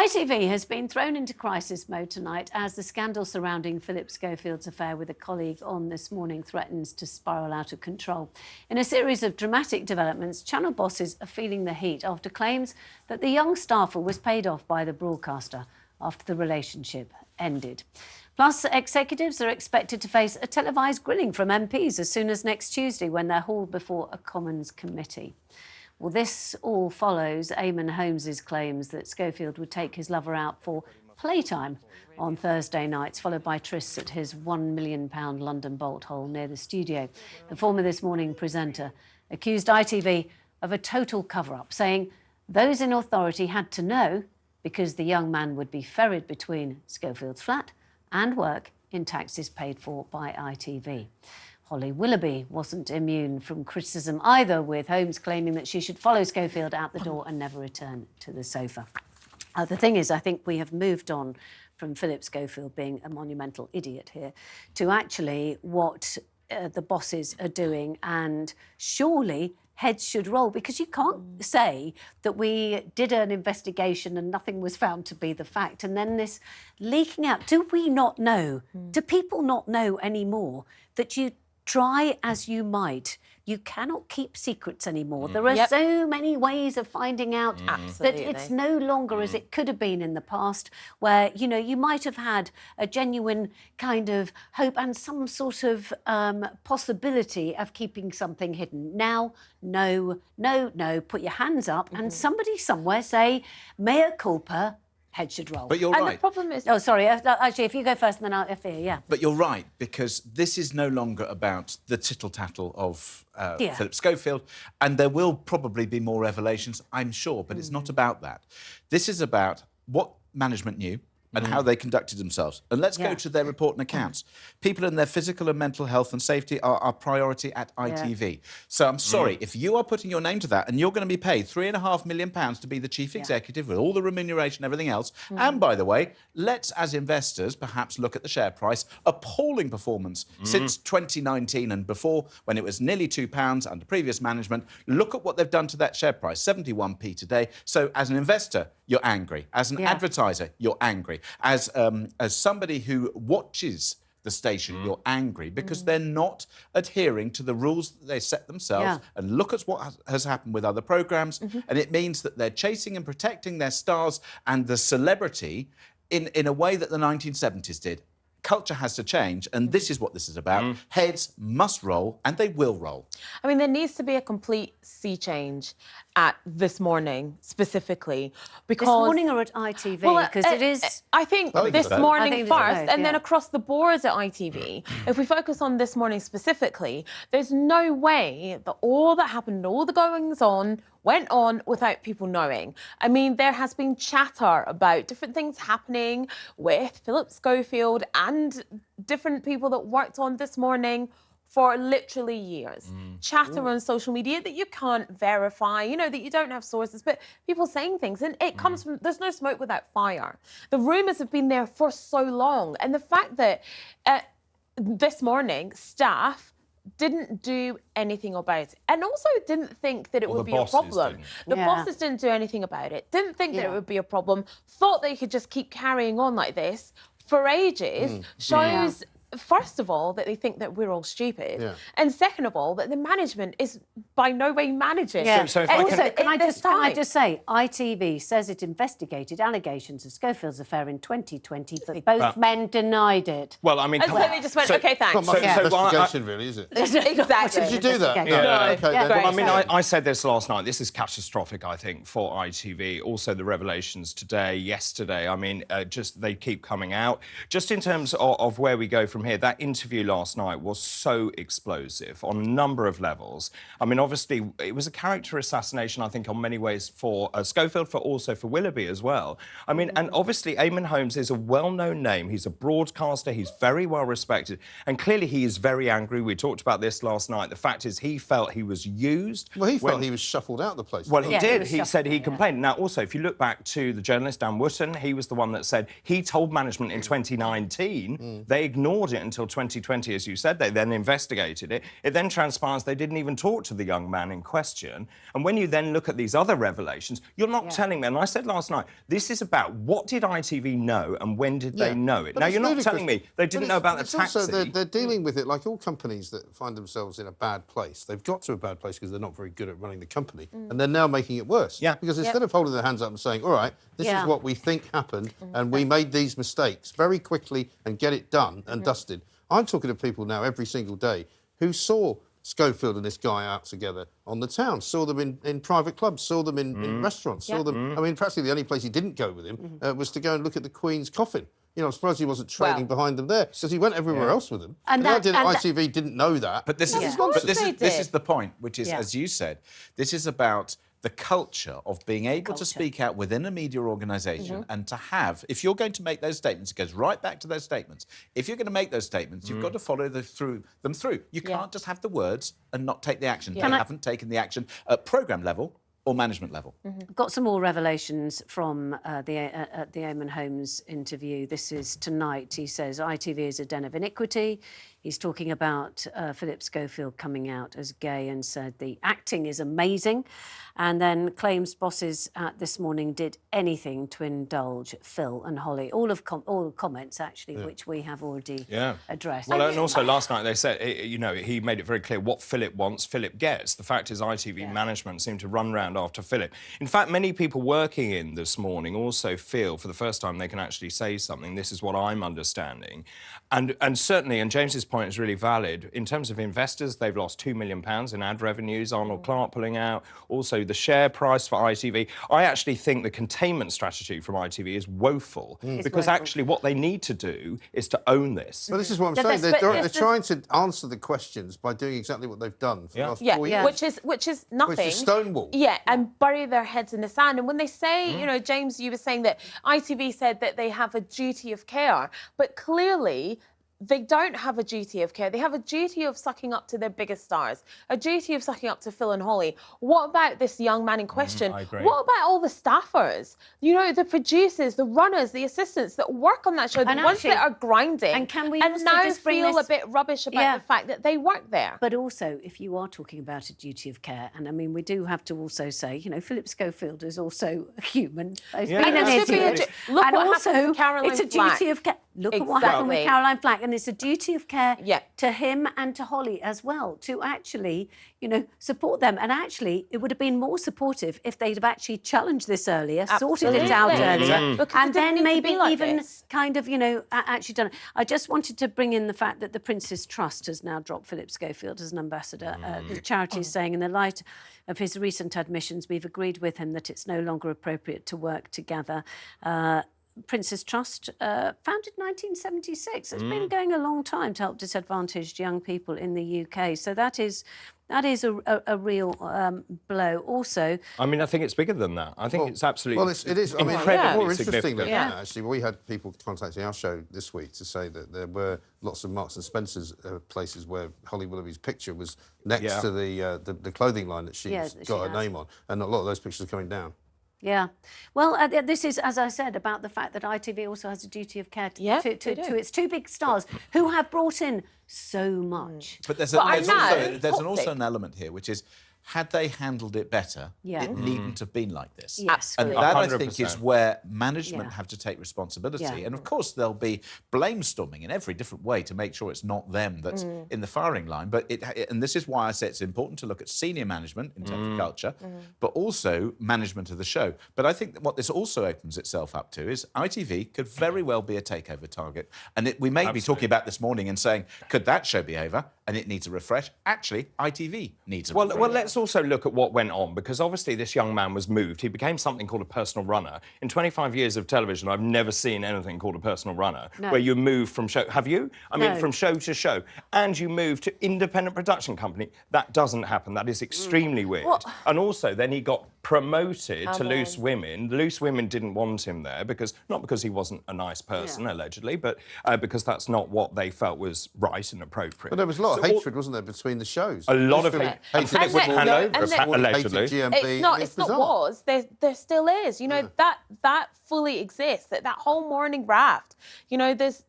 ITV has been thrown into crisis mode tonight as the scandal surrounding Phillip Schofield's affair with a colleague on This Morning threatens to spiral out of control. In a series of dramatic developments, channel bosses are feeling the heat after claims that the young staffer was paid off by the broadcaster after the relationship ended. Plus, executives are expected to face a televised grilling from MPs as soon as next Tuesday when they're hauled before a Commons committee. Well, this all follows Eamonn Holmes' claims that Schofield would take his lover out for playtime on Thursday nights, followed by trysts at his £1 million London bolt hole near the studio. The former This Morning presenter accused ITV of a total cover-up, saying those in authority had to know because the young man would be ferried between Schofield's flat and work in taxis paid for by ITV. Holly Willoughby wasn't immune from criticism either, with Holmes claiming that she should follow Schofield out the door and never return to the sofa. The thing is, I think we have moved on from Phillip Schofield being a monumental idiot here to actually what the bosses are doing, and surely heads should roll, because you can't say that we did an investigation and nothing was found to be the fact, and then this leaking out. Do we not know? Do people not know anymore that you try as you might, you cannot keep secrets anymore? There are so many ways of finding out that it's no longer as it could have been in the past, where, you know, you might have had a genuine kind of hope and some sort of possibility of keeping something hidden. Now, no, put your hands up and somebody somewhere say, mea culpa, head should roll. But you're right. And the problem is... Oh, sorry. Actually, if you go first, and then I'll fear, yeah. But you're right, because this is no longer about the tittle-tattle of Phillip Schofield, and there will probably be more revelations, I'm sure, but it's not about that. This is about what management knew and how they conducted themselves. And let's go to their report and accounts. People in their physical and mental health and safety are our priority at ITV. So I'm sorry, if you are putting your name to that and you're going to be paid £3.5 million to be the chief executive with all the remuneration and everything else, and by the way, let's, as investors, perhaps look at the share price. Appalling performance since 2019 and before, when it was nearly £2 under previous management. Look at what they've done to that share price, 71p today. So as an investor, you're angry. As an advertiser, you're angry. As somebody who watches the station, you're angry because they're not adhering to the rules that they set themselves. And look at what has happened with other programmes. And it means that they're chasing and protecting their stars and the celebrity in a way that the 1970s did. Culture has to change, and this is what this is about. Heads must roll, and they will roll. I mean, there needs to be a complete sea change at This Morning, specifically, because... This Morning or at ITV? Because it is... I think This Morning first, and then across the board at ITV. If we focus on This Morning specifically, there's no way that all that happened, all the goings-on, went on without people knowing. I mean, there has been chatter about different things happening with Phillip Schofield and different people that worked on This Morning for literally years. Chatter on social media that you can't verify, you know, that you don't have sources, but people saying things, and it comes from, there's no smoke without fire. The rumours have been there for so long, and the fact that This Morning staff didn't do anything about it, and also didn't think that it would be a problem. The bosses didn't do anything about it, didn't think that it would be a problem, thought they could just keep carrying on like this for ages, shows... First of all, that they think that we're all stupid, and second of all, that the management is by no way managing. So can I just say, ITV says it investigated allegations of Schofield's affair in 2020, but both men denied it. Well, I mean, and so they just went, OK, thanks. Investigation, really, is it? Exactly. Did you do that? Well, I mean, I said this last night. This is catastrophic, I think, for ITV. Also, the revelations today, yesterday. I mean, just they keep coming out. Just in terms of where we go from here, that interview last night was so explosive on a number of levels. I mean, obviously, it was a character assassination, I think, on many ways for Schofield, but also for Willoughby as well. I mean, and obviously, Eamonn Holmes is a well-known name. He's a broadcaster. He's very well respected. And clearly, he is very angry. We talked about this last night. The fact is, he felt he was used. Well, he felt he was shuffled out of the place. Well, he did. He said he complained. Now, also, if you look back to the journalist, Dan Wootton, he was the one that said he told management in 2019 they ignored it until 2020, as you said. They then investigated it. It then transpires they didn't even talk to the young man in question. And when you then look at these other revelations, you're not telling me, and I said last night, this is about what did ITV know and when did they know it? Now, you're not telling me they didn't know about the taxi. Also, they're dealing with it like all companies that find themselves in a bad place. They've got to a bad place because they're not very good at running the company, and they're now making it worse. Yeah. Because instead of holding their hands up and saying, all right, this is what we think happened, and we made these mistakes very quickly and get it done and dusted. I'm talking to people now every single day who saw Schofield and this guy out together on the town, saw them in private clubs, saw them in restaurants, saw them... I mean, practically the only place he didn't go with him was to go and look at the Queen's coffin. You know, I'm surprised he wasn't trailing behind them there, because he went everywhere else with them. And the idea that ITV didn't know that... But this is the point, which is, as you said, this is about the culture of being able to speak out within a media organisation and to have, if you're going to make those statements, it goes right back to those statements. If you're going to make those statements, you've got to follow them through. You can't just have the words and not take the action. They haven't taken the action at programme level or management level. Got some more revelations from the Eamonn Holmes interview. This is tonight. He says ITV is a den of iniquity. He's talking about Phillip Schofield coming out as gay and said the acting is amazing, and then claims bosses this morning did anything to indulge Phil and Holly. All comments, actually, which we have already addressed. Well, and also last night they said, you know, he made it very clear what Phillip wants, Phillip gets. The fact is ITV management seemed to run round after Phillip. In fact, many people working in this morning also feel for the first time they can actually say something. This is what I'm understanding. And certainly, and James's point is really valid, in terms of investors, they've lost £2 million in ad revenues, Arnold Clark pulling out, also the share price for ITV. I actually think the containment strategy from ITV is woeful, because actually what they need to do is to own this. Well, this is what I'm saying. They're trying to answer the questions by doing exactly what they've done for the last 4 years. Which is nothing. Which is Stonewall. Yeah, and bury their heads in the sand. And when they say, you know, James, you were saying that ITV said that they have a duty of care, but clearly they don't have a duty of care. They have a duty of sucking up to their biggest stars, a duty of sucking up to Phil and Holly. What about this young man in question? I agree. What about all the staffers? You know, the producers, the runners, the assistants that work on that show, the ones that are grinding. And can we and also now just bring feel this... a bit rubbish about the fact that they work there? But also, if you are talking about a duty of care, and I mean, we do have to also say, you know, Phillip Schofield is also a human. He's been an idiot. Look and what also, happened to Caroline it's a Flack. duty of care. Look at what happened with Caroline Flack, and it's a duty of care Yeah. to him and to Holly as well, to actually, you know, support them. And actually, it would have been more supportive if they'd have actually challenged this earlier, sorted it out earlier, and then maybe even kind of, you know, actually done it. I just wanted to bring in the fact that the Prince's Trust has now dropped Phillip Schofield as an ambassador. The charity is saying, in the light of his recent admissions, we've agreed with him that it's no longer appropriate to work together. Prince's Trust, founded 1976. It's been going a long time to help disadvantaged young people in the UK. So that is a real blow. Also, I mean, I think it's bigger than that. I think it's absolutely it is. I mean, incredibly more interesting than significant. that, actually, we had people contacting our show this week to say that there were lots of Marks and Spencer's places where Holly Willoughby's picture was next to the clothing line that she's got her name on, and a lot of those pictures are coming down. Yeah. Well, this is, as I said, about the fact that ITV also has a duty of care to its two big stars who have brought in so much. But there's also an element here, which is, had they handled it better, it needn't have been like this. Yes, and that, 100%. I think, is where management have to take responsibility. Yeah. And, of course, there'll be blame storming in every different way to make sure it's not them that's in the firing line. But and this is why I say it's important to look at senior management in terms of culture, but also management of the show. But I think that what this also opens itself up to is ITV could very well be a takeover target. And we may be talking about this morning and saying, could that show be over? And it needs a refresh. Actually, ITV needs a refresh. Well, let's also look at what went on, because obviously this young man was moved. He became something called a personal runner. In 25 years of television, I've never seen anything called a personal runner, where you move from show... Have you? I mean, from show to show. And you move to independent production company. That doesn't happen. That is extremely weird. And also, then he got promoted to Loose Women. Loose Women didn't want him there not because he wasn't a nice person, allegedly, but because that's not what they felt was right and appropriate. But there was a lot of hatred, wasn't there, between the shows? A lot of hate. And Philip wouldn't hand over, allegedly. It's not was. There still is. You know, that fully exists. That whole morning raft. You know, there's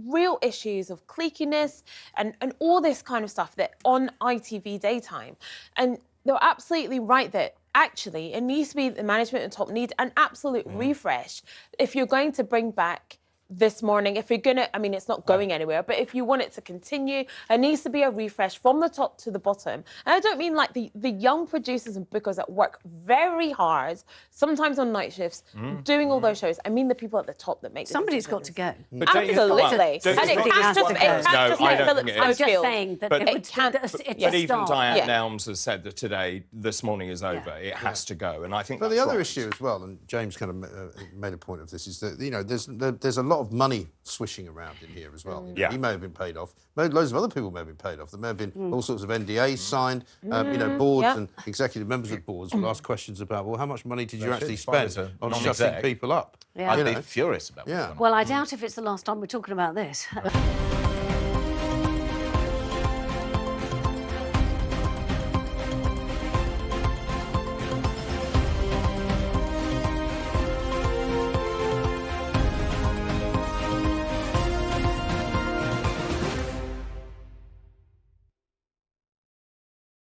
real issues of cliqueiness and all this kind of stuff that on ITV daytime. And they're absolutely right that actually it needs to be the management and top need an absolute refresh if you're going to bring back this morning. If you're gonna, I mean, it's not going anywhere, but if you want it to continue, it needs to be a refresh from the top to the bottom. And I don't mean like the young producers and bookers that work very hard, sometimes on night shifts, doing all those shows. I mean the people at the top that make somebody's got to go. Absolutely. And it can't just make Phillip Schofield. I'm just saying that it can't. But even Diane Nelms has said that today, this morning is over. It has to go, and I think. But that's the other right. issue as well, and James kind of made a point of this, is that there's a lot of money swishing around in here as well. He may have been paid off. Loads of other people may have been paid off. There may have been all sorts of NDAs signed. Boards and executive members of boards will ask questions about, well, how much money did you actually spend on shutting people up? I'd be furious about that. Well, I doubt if it's the last time we're talking about this.